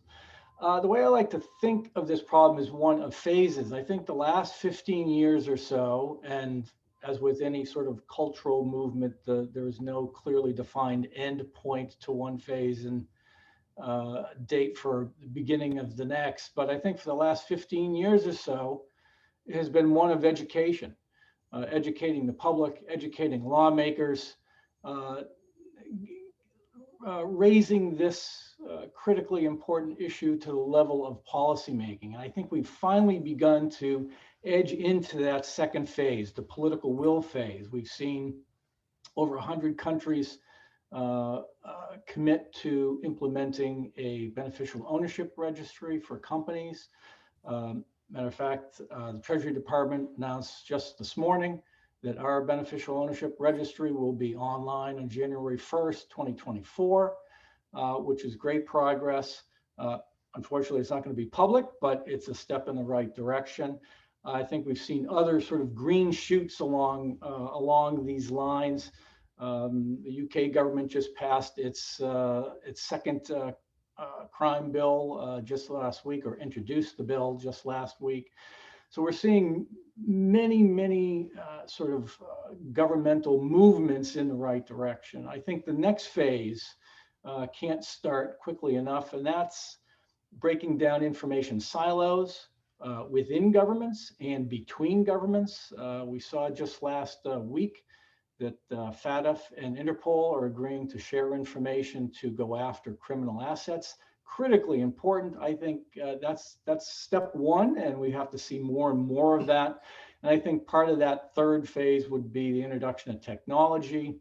The way I like to think of this problem is one of phases. I think the last 15 years or so, and as with any sort of cultural movement, there is no clearly defined end point to one phase and date for the beginning of the next. But I think for the last 15 years or so, it has been one of education. Educating the public, educating lawmakers, raising this critically important issue to the level of policymaking. And I think we've finally begun to edge into that second phase, the political will phase. We've seen over 100 countries commit to implementing a beneficial ownership registry for companies. Matter of fact, the Treasury Department announced just this morning that our beneficial ownership registry will be online on January 1st, 2024, which is great progress. Unfortunately, it's not going to be public, but it's a step in the right direction. I think we've seen other sort of green shoots along these lines. The UK government just passed its second crime bill just last week, or introduced the bill just last week. So we're seeing many sort of governmental movements in the right direction. I think the next phase can't start quickly enough, and that's breaking down information silos within governments and between governments. We saw just last week that FATF and Interpol are agreeing to share information to go after criminal assets. Critically important. I think that's step one, and we have to see more and more of that. And I think part of that third phase would be the introduction of technology.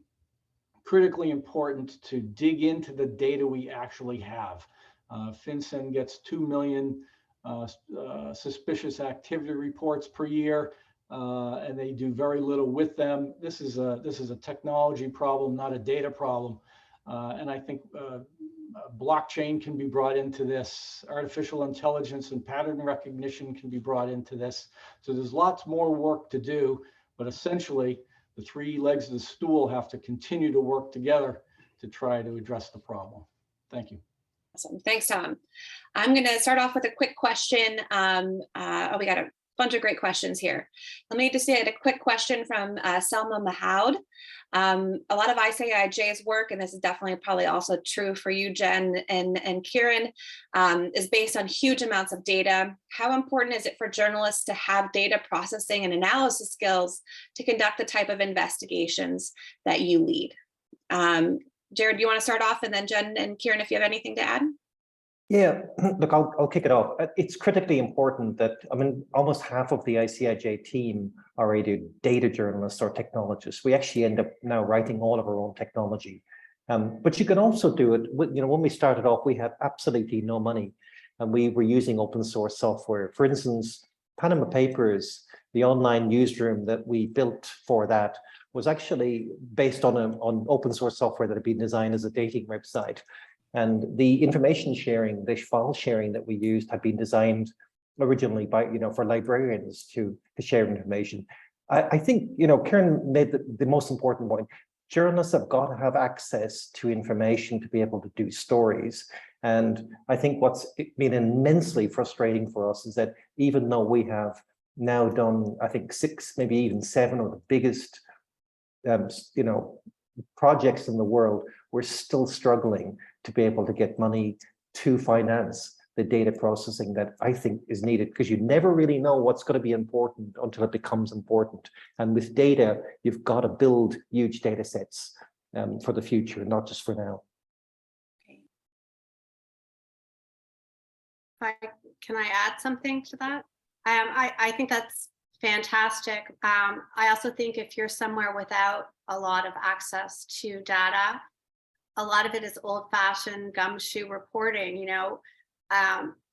Critically important to dig into the data we actually have. FinCEN gets 2 million suspicious activity reports per year. And they do very little with them. This is a technology problem, not a data problem. And I think blockchain can be brought into this. Artificial intelligence and pattern recognition can be brought into this. So there's lots more work to do, but essentially the 3 legs of the stool have to continue to work together to try to address the problem. Thank you. Awesome. Thanks, Tom. I'm going to start off with a quick question. We got a bunch of great questions here. Let me just get a quick question from Selma Mahoud. A lot of ICIJ's work, and this is definitely probably also true for you, Jen and Kiran, is based on huge amounts of data. How important is it for journalists to have data processing and analysis skills to conduct the type of investigations that you lead? Gerard, do you want to start off, and then Jen and Kiran, if you have anything to add? Yeah, look, I'll kick it off. It's critically important that, I mean, almost half of the ICIJ team are either data journalists or technologists. We actually end up now writing all of our own technology. But you can also do it, when we started off, we had absolutely no money and we were using open source software. For instance, Panama Papers, the online newsroom that we built for that was actually based on open source software that had been designed as a dating website. And the information sharing, the file sharing that we used had been designed originally by, for librarians to share information. I think, Kiran made the most important point. Journalists have got to have access to information to be able to do stories. And I think what's been immensely frustrating for us is that even though we have now done, I think 6, maybe even 7 of the biggest, projects in the world, we're still struggling to be able to get money to finance the data processing that I think is needed, because you never really know what's going to be important until it becomes important. And with data, you've got to build huge data sets for the future, not just for now. Can I add something to that? I think that's fantastic. I also think if you're somewhere without a lot of access to data, a lot of it is old-fashioned gumshoe reporting.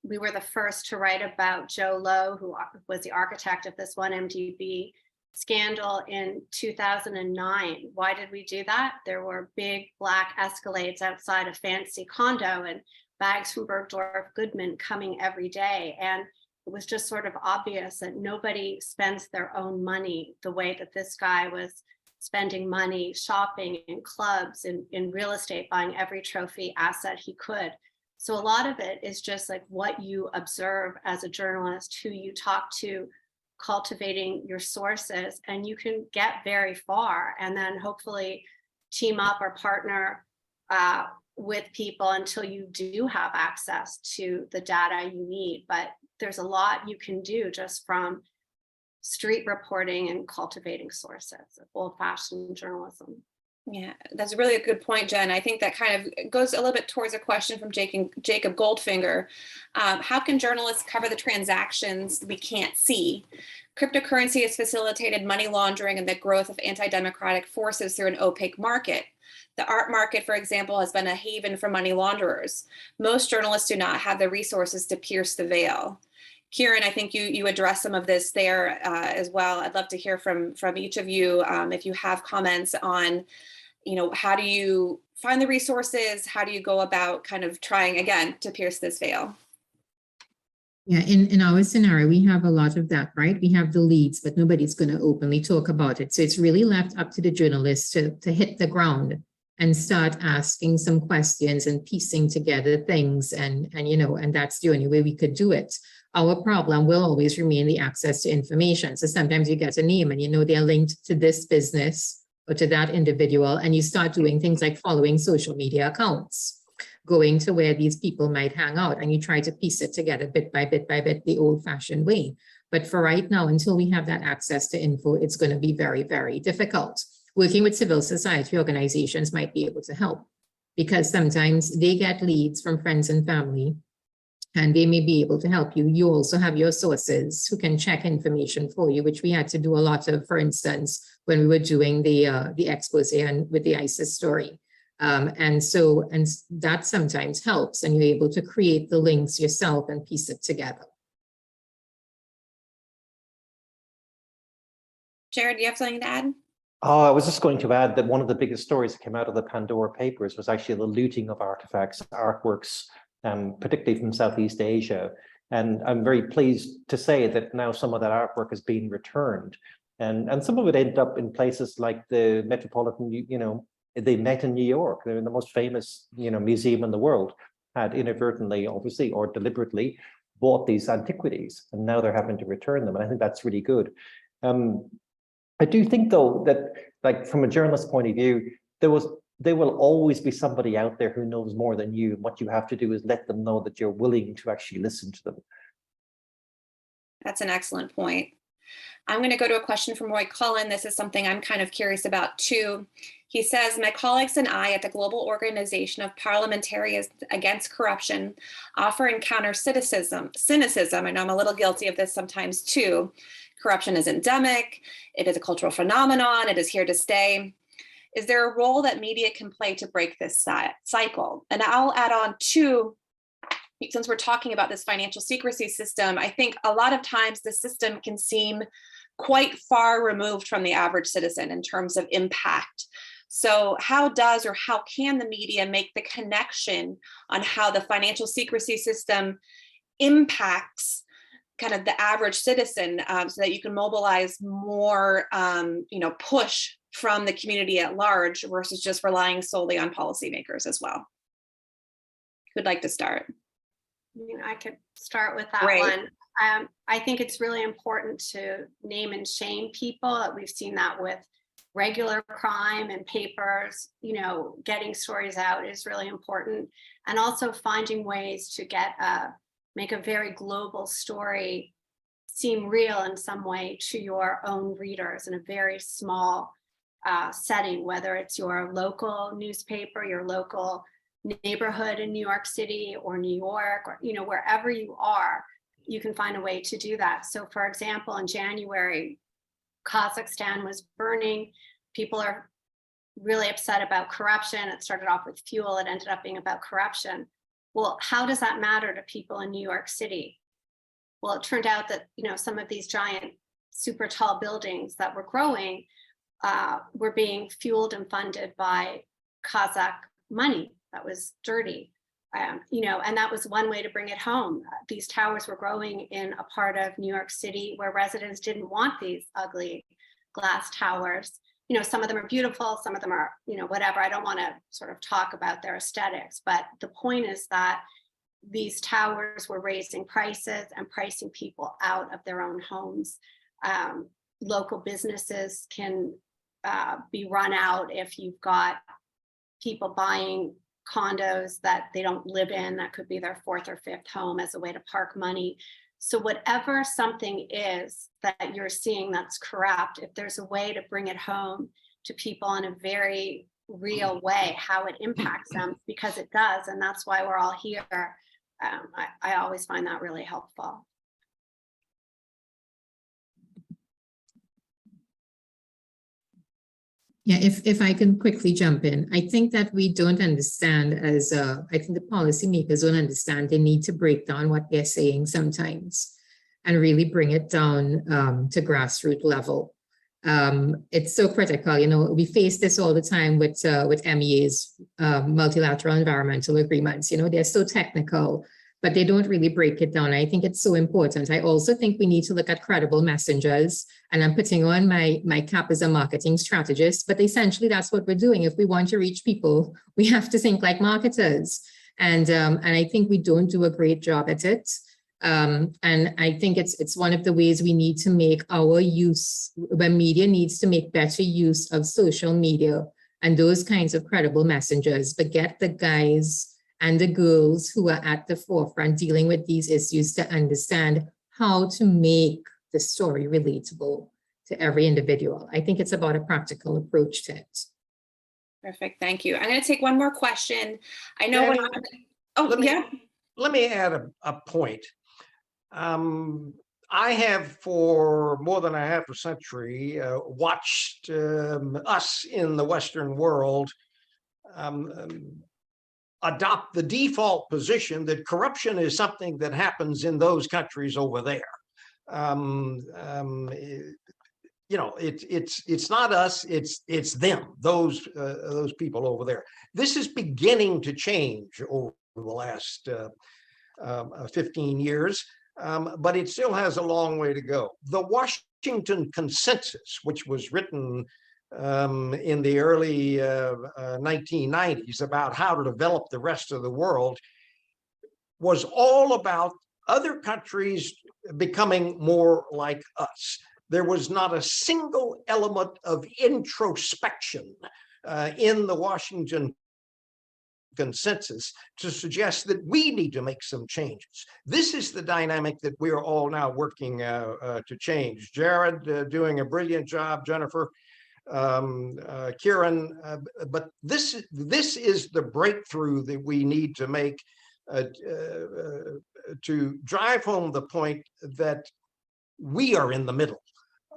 We were the first to write about Joe Lowe, who was the architect of this 1MDB scandal in 2009. Why did we do that? There were big black Escalades outside a fancy condo and bags from Bergdorf Goodman coming every day. And it was just sort of obvious that nobody spends their own money the way that this guy was spending money shopping in clubs, in real estate, buying every trophy asset he could. So a lot of it is just like what you observe as a journalist, who you talk to, cultivating your sources, and you can get very far and then hopefully team up or partner with people until you do have access to the data you need. But there's a lot you can do just from street reporting and cultivating sources of old-fashioned journalism. Yeah, that's really a good point, Jen. I think that kind of goes a little bit towards a question from Jacob Goldfinger. How can journalists cover the transactions we can't see? Cryptocurrency has facilitated money laundering and the growth of anti-democratic forces through an opaque market. The art market, for example, has been a haven for money launderers. Most journalists do not have the resources to pierce the veil. Kiran, I think you addressed some of this there as well. I'd love to hear from each of you if you have comments on, how do you find the resources? How do you go about kind of trying again to pierce this veil? Yeah, in our scenario, we have a lot of that, right? We have the leads, but nobody's going to openly talk about it. So it's really left up to the journalists to hit the ground and start asking some questions and piecing together things. And that's the only way we could do it. Our problem will always remain the access to information. So sometimes you get a name and they're linked to this business or to that individual, and you start doing things like following social media accounts, going to where these people might hang out, and you try to piece it together bit by bit by bit, the old-fashioned way. But for right now, until we have that access to info, it's going to be very, very difficult. Working with civil society organizations might be able to help, because sometimes they get leads from friends and family, and they may be able to help you. You also have your sources who can check information for you, which we had to do a lot of, for instance, when we were doing the expose and with the ISIS story. And that sometimes helps, and you're able to create the links yourself and piece it together. Gerard, do you have something to add? Oh, I was just going to add that one of the biggest stories that came out of the Pandora Papers was actually the looting of artifacts, artworks, particularly from Southeast Asia. And I'm very pleased to say that now some of that artwork has been returned. And some of it ended up in places like the Metropolitan, the Met in New York. They're the most famous, museum in the world, had inadvertently, obviously, or deliberately bought these antiquities and now they're having to return them. And I think that's really good. I do think, though, that like from a journalist's point of view, there will always be somebody out there who knows more than you. And what you have to do is let them know that you're willing to actually listen to them. That's an excellent point. I'm going to go to a question from Roy Cullen. This is something I'm kind of curious about too. He says, my colleagues and I at the Global Organization of Parliamentarians Against Corruption offer and counter cynicism. I know I'm a little guilty of this sometimes too. Corruption is endemic. It is a cultural phenomenon. It is here to stay. Is there a role that media can play to break this cycle? And I'll add on too, since we're talking about this financial secrecy system, I think a lot of times the system can seem quite far removed from the average citizen in terms of impact. So how can the media make the connection on how the financial secrecy system impacts kind of the average citizen, so that you can mobilize more, push from the community at large versus just relying solely on policymakers as well? Who'd like to start? I could start with that Great. one. I think it's really important to name and shame people. We've seen that with regular crime and papers, getting stories out is really important. And also finding ways to make a very global story seem real in some way to your own readers in a very small setting, whether it's your local newspaper, your local neighborhood in New York City or New York, or wherever you are, you can find a way to do that. So for example, in January, Kazakhstan was burning. People are really upset about corruption. It started off with fuel. It ended up being about corruption. Well, how does that matter to people in New York City? Well, it turned out that, some of these giant, super tall buildings that were growing were being fueled and funded by Kazakh money that was dirty. And that was one way to bring it home. These towers were growing in a part of New York City where residents didn't want these ugly glass towers. Some of them are beautiful, some of them are, whatever. I don't want to sort of talk about their aesthetics, but the point is that these towers were raising prices and pricing people out of their own homes. Local businesses can be run out if you've got people buying condos that they don't live in. That could be their fourth or fifth home as a way to park money. So whatever something is that you're seeing that's corrupt, if there's a way to bring it home to people in a very real way, how it impacts them, because it does, and that's why we're all here. I always find that really helpful. Yeah, if I can quickly jump in, I think that we don't understand I think the policymakers don't understand they need to break down what they're saying sometimes and really bring it down to grassroots level. It's so critical. We face this all the time with MEAs, multilateral environmental agreements. They're so technical, but they don't really break it down. I think it's so important. I also think we need to look at credible messengers, and I'm putting on my cap as a marketing strategist, but essentially that's what we're doing. If we want to reach people, we have to think like marketers. And I think we don't do a great job at it. And I think it's one of the ways we need to make our use, when media needs to make better use of social media and those kinds of credible messengers, but get the guys and the girls who are at the forefront dealing with these issues to understand how to make the story relatable to every individual. I think it's about a practical approach to it. Perfect, thank you. I'm going to take one more question. I know Danny, let me add a point. I have for more than a half a century watched us in the Western world adopt the default position that corruption is something that happens in those countries over there. It's not us, it's them, those people over there. This is beginning to change over the last 15 years, but it still has a long way to go. The Washington Consensus, which was written in the early 1990s about how to develop the rest of the world, was all about other countries becoming more like us. There was not a single element of introspection in the Washington consensus to suggest that we need to make some changes. This is the dynamic that we're all now working to change. Jared doing a brilliant job, Jennifer, Kiran, but this is the breakthrough that we need to make to drive home the point that we are in the middle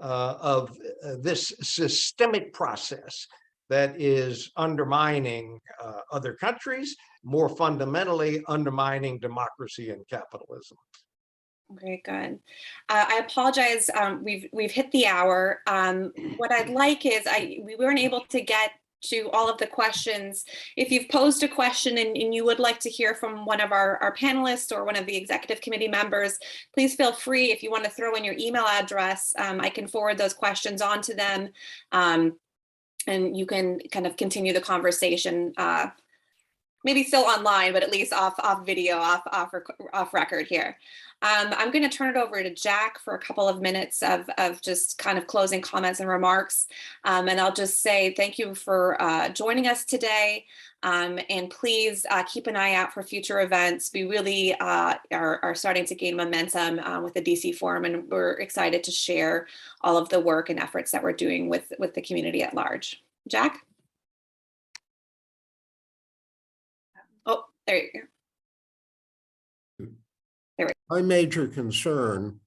of this systemic process that is undermining other countries, more fundamentally undermining democracy and capitalism. Very good. I apologize. We've hit the hour. What I'd like is we weren't able to get to all of the questions. If you've posed a question and you would like to hear from one of our panelists or one of the executive committee members, please feel free. If you want to throw in your email address, I can forward those questions on to them. And you can kind of continue the conversation, maybe still online, but at least off video, off record here. I'm going to turn it over to Jack for a couple of minutes of just kind of closing comments and remarks. And I'll just say thank you for joining us today. And please keep an eye out for future events. We really are starting to gain momentum with the DC Forum, and we're excited to share all of the work and efforts that we're doing with the community at large. Jack? Oh, there you go. My major concern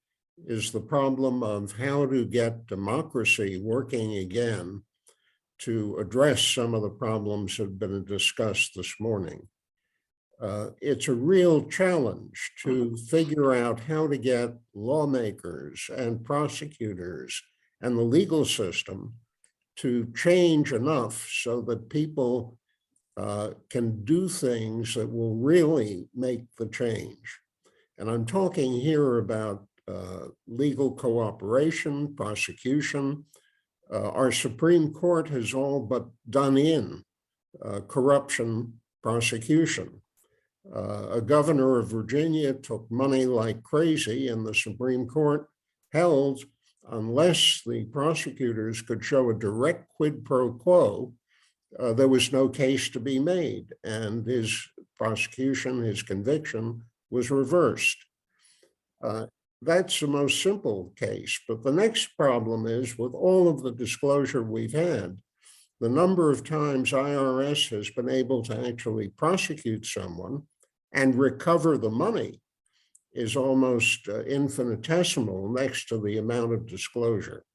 is the problem of how to get democracy working again to address some of the problems that have been discussed this morning. It's a real challenge to figure out how to get lawmakers and prosecutors and the legal system to change enough so that people can do things that will really make the change. And I'm talking here about legal cooperation, prosecution. Our Supreme Court has all but done in corruption prosecution. A governor of Virginia took money like crazy, and the Supreme Court held unless the prosecutors could show a direct quid pro quo, there was no case to be made, and his prosecution, his conviction was reversed. That's the most simple case. But the next problem is, with all of the disclosure we've had, the number of times IRS has been able to actually prosecute someone and recover the money is almost infinitesimal next to the amount of disclosure.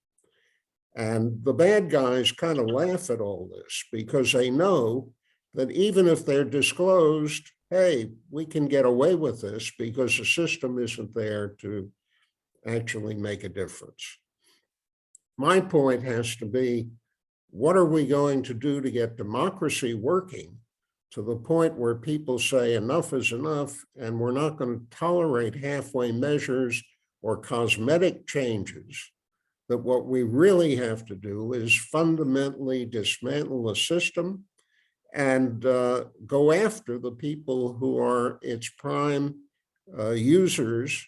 And the bad guys kind of laugh at all this because they know that even if they're disclosed, hey, we can get away with this because the system isn't there to actually make a difference. My point has to be, what are we going to do to get democracy working to the point where people say enough is enough, and we're not going to tolerate halfway measures or cosmetic changes, that what we really have to do is fundamentally dismantle the system and go after the people who are its prime users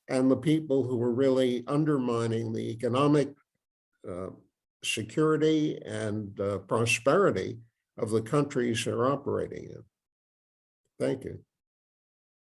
and the people who are really undermining the economic security and prosperity of the countries they're operating in. Thank you.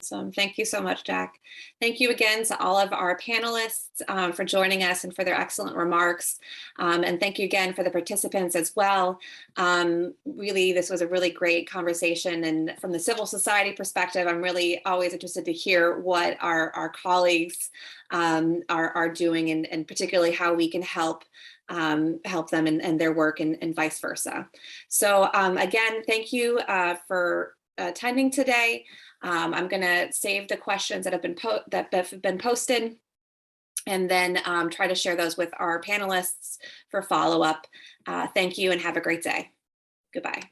Awesome. Thank you so much, Jack. Thank you again to all of our panelists for joining us and for their excellent remarks. And thank you again for the participants as well. Really, this was a really great conversation. And from the civil society perspective, I'm really always interested to hear what our colleagues are doing, and particularly how we can help them in their work and vice versa. So again, thank you for attending today. I'm going to save the questions that have been posted, and then try to share those with our panelists for follow-up. Thank you and have a great day. Goodbye.